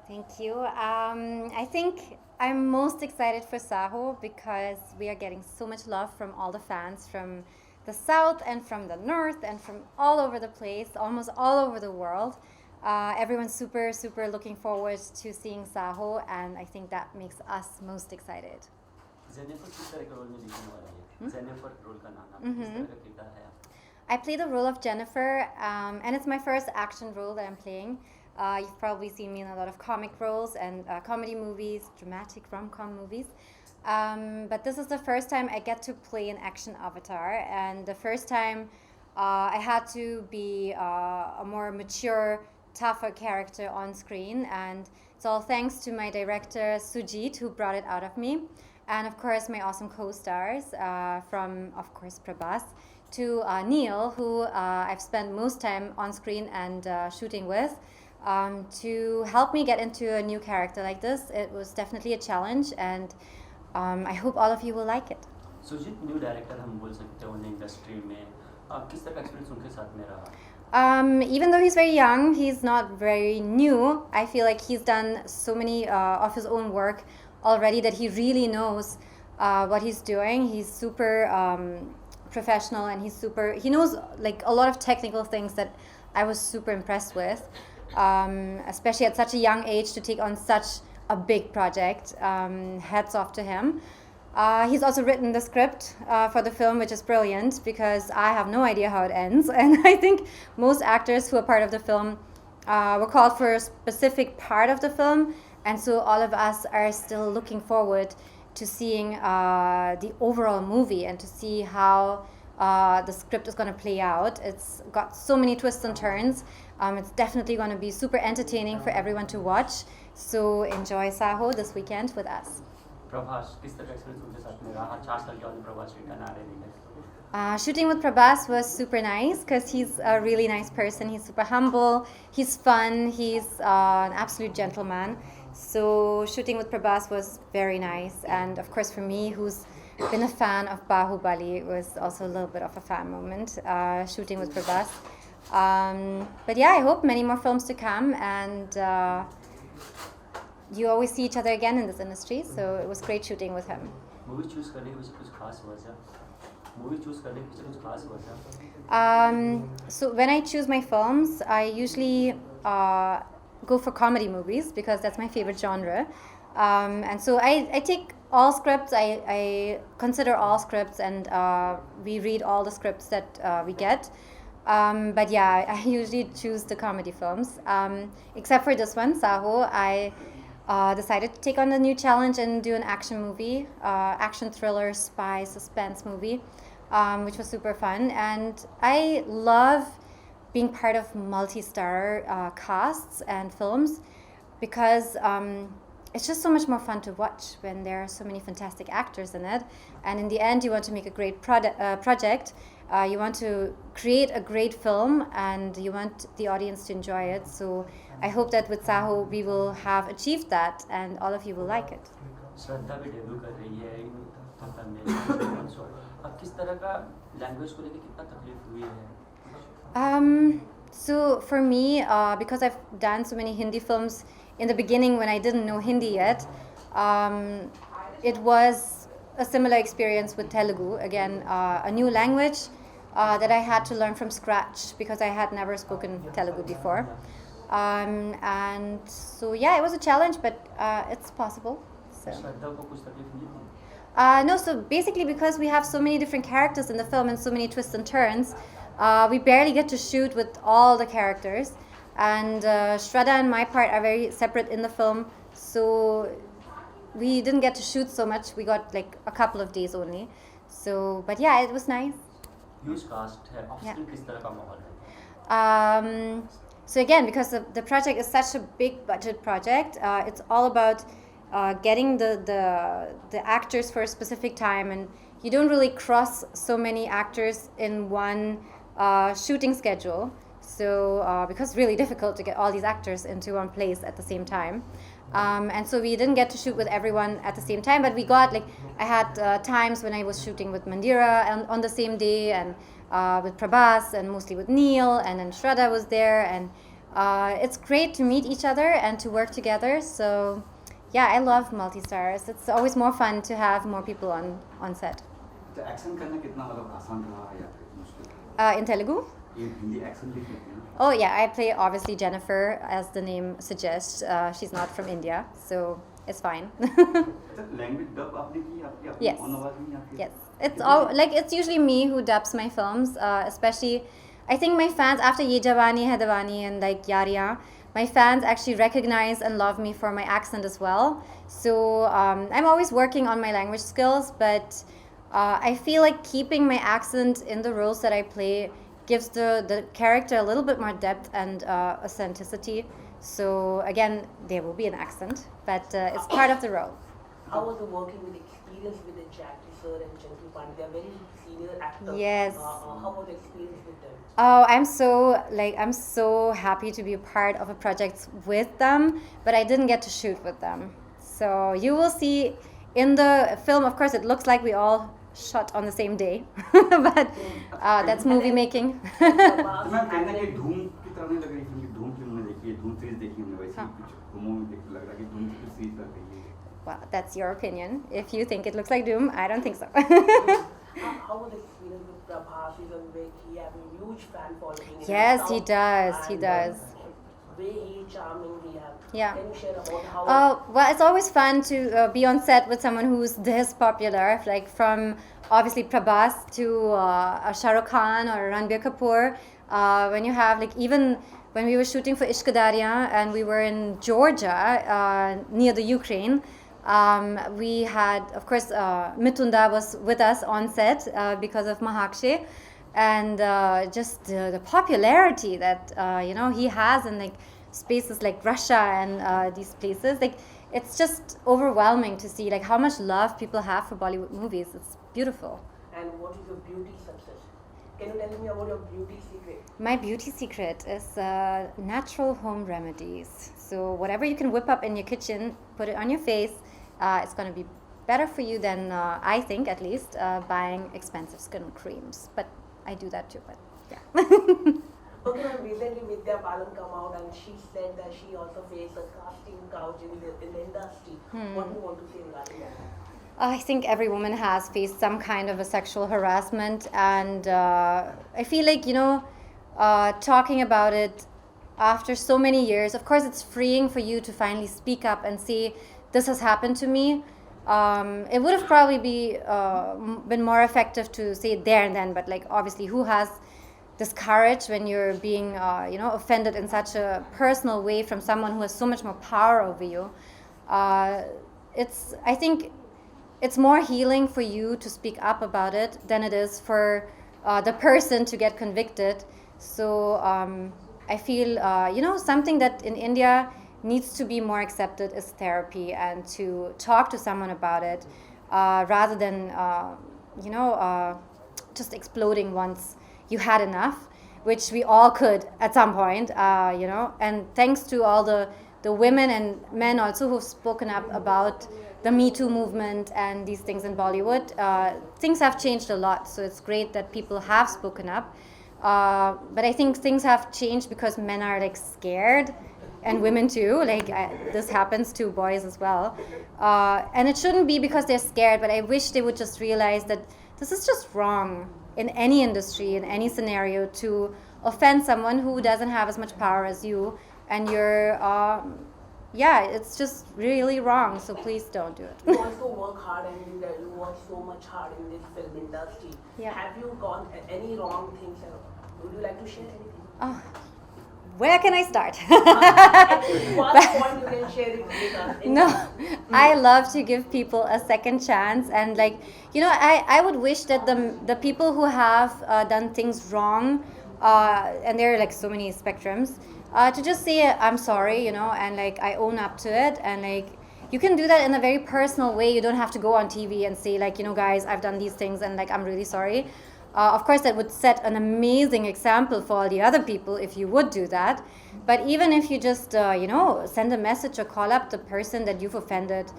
Thank you. I think I'm most excited for Saaho because we are getting so much love from all the fans from the south and from the north and from all over the place, almost all over the world. Everyone's super, super looking forward to seeing Saaho, and I think that makes us most excited. I play the role of Jennifer, and it's my first action role that I'm playing. You've probably seen me in a lot of comic roles and comedy movies, dramatic rom-com movies. But this is the first time I get to play an action avatar, and the first time I had to be a more mature, tougher character on screen, and it's all thanks to my director Sujit, who brought it out of me, and of course my awesome co-stars from, of course, Prabhas, to Neil, who I've spent most time on screen and shooting with, to help me get into a new character like this. It was definitely a challenge, and I hope all of you will like it. Sujeet new director हम बोल सकते हैं industry में किस तरह का experience उनके साथ में रहा? Even though he's very young, he's not very new. I feel like he's done so many of his own work already that he really knows what he's doing. He's super professional, and he knows like a lot of technical things that I was super impressed with, especially at such a young age to take on such a big project. Hats off to him. He's also written the script for the film, which is brilliant because I have no idea how it ends, and I think most actors who are part of the film were called for a specific part of the film, and so all of us are still looking forward to seeing the overall movie and to see how the script is going to play out. It's got so many twists and turns. It's definitely going to be super entertaining for everyone to watch. So enjoy Saaho this weekend with us. Prabhas, किस तरह का experience उनके साथ में रहा? 4 साल के बाद प्रभास रिटर्न आ रहे हैं. Shooting with Prabhas was super nice because he's a really nice person. He's super humble, he's fun, he's an absolute gentleman. So shooting with Prabhas was very nice. And of course for me, who's been a fan of Bahubali, it was also a little bit of a fan moment, shooting with Prabhas. But yeah, I hope many more films to come, and you always see each other again in this industry, so it was great shooting with him. Movie choose करने के पीछे कुछ खास वजह? So when I choose my films, I usually go for comedy movies because that's my favorite genre. And so I take all scripts, I consider all scripts, and we read all the scripts that we get. But yeah, I usually choose the comedy films. Except for this one, Saaho, I decided to take on a new challenge and do an action movie, action thriller, spy, suspense movie, which was super fun. And I love being part of multi-star casts and films because it's just so much more fun to watch when there are so many fantastic actors in it. And in the end, you want to make a great project. You want to create a great film, and you want the audience to enjoy it. So I hope that with Saaho we will have achieved that, and all of you will like it. श्रद्धा भी debut कर रही है तमिल. अब किस तरह का language को लेकर कितना तकलीफ हुई है? So for me, because I've done so many Hindi films in the beginning when I didn't know Hindi yet, it was a similar experience with Telugu. Again, a new language that I had to learn from scratch because I had never spoken Telugu before. And so yeah, it was a challenge, but it's possible. So. No, so basically because we have so many different characters in the film and so many twists and turns, we barely get to shoot with all the characters. And Shraddha and my part are very separate in the film, so we didn't get to shoot so much. We got like a couple of days only. So, but yeah, it was nice. Huge cast है. Off-screen किस तरह का माहौल है? So again, because the project is such a big budget project, it's all about getting the actors for a specific time, and you don't really cross so many actors in one shooting schedule. So because it's really difficult to get all these actors into one place at the same time. And so we didn't get to shoot with everyone at the same time, but we got I had times when I was shooting with Mandira on the same day, and with Prabhas, and mostly with Neil, and then Shraddha was there, and It's great to meet each other and to work together. So, yeah, I love multi-stars. It's always more fun to have more people on set. तो action करना कितना मतलब आसान रहा या फिर मुश्किल? In Telugu? ये हिंदी एक्शन लिख लेते हैं ना? Oh, yeah, I play obviously Jennifer, as the name suggests. She's not from India, so it's fine. अच्छा लैंग्वेज डब आपने की आपकी अपनी Yes. ऑन आवाज नहीं आती? Yes, it's all like it's usually me who dubs my films, especially. I think my fans after Ye Jawani Hai Diwani and like Yariyan, my fans actually recognize and love me for my accent as well. So I'm always working on my language skills, but I feel like keeping my accent in the roles that I play gives the character a little bit more depth and authenticity. So again, there will be an accent, but it's part of the role. How was the working with experience with the Jackie sir and Chandru Pandey? They are very senior actors. Yes. How was the experience with them? Oh, I'm so happy to be a part of a project with them, but I didn't get to shoot with them. So you will see in the film, of course, it looks like we all shot on the same day, but that's movie making. तो मैं कहना कि धूम की तरह नहीं लग रही फिल्म धूम फिल्म में देखी है धूम सीरीज देखी हमने वैसे ही कुछ फिल्मों में देख लग रहा है कि धूम की सीरीज लग रही है Well, that's your opinion. If you think it looks like Doom, I don't think so. How was the experience with Prabhas? He's a he has a huge fan following. in Yes, he South, does. He and, does. Way he charming he has. Yeah. Can you share about how? Well, it's always fun to be on set with someone who's this popular, like from obviously Prabhas to Shah Rukh Khan or Ranbir Kapoor. When you have like even when we were shooting for Ishq Darya and we were in Georgia near the Ukraine, we had, of course, Mitunda was with us on set because of Mahakshe, and just the popularity that he has in like spaces like Russia and these places, like it's just overwhelming to see like how much love people have for Bollywood movies. It's beautiful. And what is your beauty success? Can you tell me about your beauty secret? My beauty secret is natural home remedies. So whatever you can whip up in your kitchen, put it on your face. It's going to be better for you than I think, at least, buying expensive skin creams. But I do that too. But yeah. Okay, ma'am, recently Vidya Balan come out and she said that she also faced a casting couch in the industry. What do you want to say regarding that? I think every woman has faced some kind of a sexual harassment, and I feel like talking about it after so many years, of course it's freeing for you to finally speak up and say this has happened to me. It would have probably been more effective to say it there and then, but like obviously who has this courage when you're being offended in such a personal way from someone who has so much more power over you. I think it's more healing for you to speak up about it than it is for the person to get convicted. So I feel something that in India needs to be more accepted is therapy, and to talk to someone about it rather than just exploding once you had enough, which we all could at some point, and thanks to all the women and men also who've spoken up about the Me Too movement and these things in Bollywood. Things have changed a lot, so it's great that people have spoken up. But I think things have changed because men are like scared, and women too. Like this happens to boys as well, and it shouldn't be because they're scared. But I wish they would just realize that this is just wrong in any industry, in any scenario, to offend someone who doesn't have as much power as you, and you're it's just really wrong. So please don't do it. You also work hard and you work so much hard in this film industry. Yeah. Have you gone any wrong things? Would you like to share anything? Where can I start? At one point you can share it with us. No, I love to give people a second chance, and like I would wish that the people who have done things wrong, and there are like so many spectrums, to just say I'm sorry, and like I own up to it, and like you can do that in a very personal way. You don't have to go on TV and say like guys, I've done these things and like I'm really sorry. Of course, that would set an amazing example for all the other people if you would do that. But even if you just, send a message or call up the person that you've offended,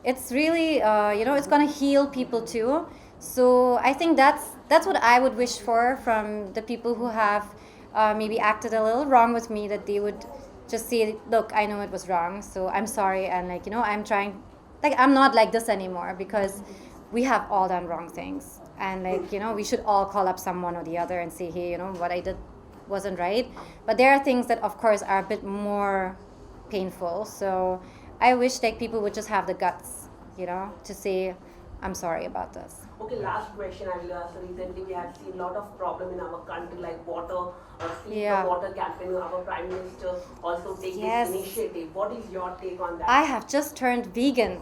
it's really, it's going to heal people too. So I think that's what I would wish for from the people who have maybe acted a little wrong with me, that they would just say, look, I know it was wrong, so I'm sorry, and like, you know, I'm trying, like, I'm not like this anymore, because we have all done wrong things, and like, you know, we should all call up someone or the other and say, hey, you know, what I did wasn't right. But there are things that of course are a bit more painful, so I wish like people would just have the guts, you know, to say, I'm sorry about this. Okay, last question I will ask. Recently, we have seen a lot of problem in our country, like water, Yeah. the water campaign. Our Prime Minister also take Yes. this initiative. What is your take on that? I have just turned vegan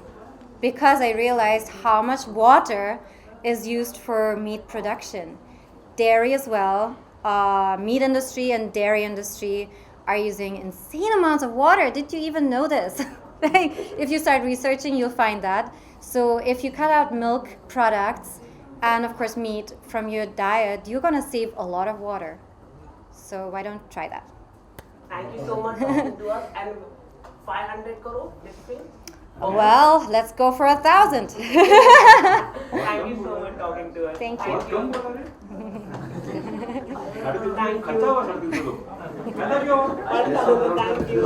because I realized how much water is used for meat production. Dairy as well. Meat industry and dairy industry are using insane amounts of water. Did you even know this? Like, if you start researching, you'll find that. So if you cut out milk products and of course meat from your diet, you're gonna save a lot of water. So why don't try that? Thank you so much for talking to us. And 500 crore, this film? Well, let's go for 1,000. Thank you so much for talking to us. Thank बहुत you. कम बोला रे 3.5 खर्चा हुआ 3.5 तो मैं क्यों Thank you.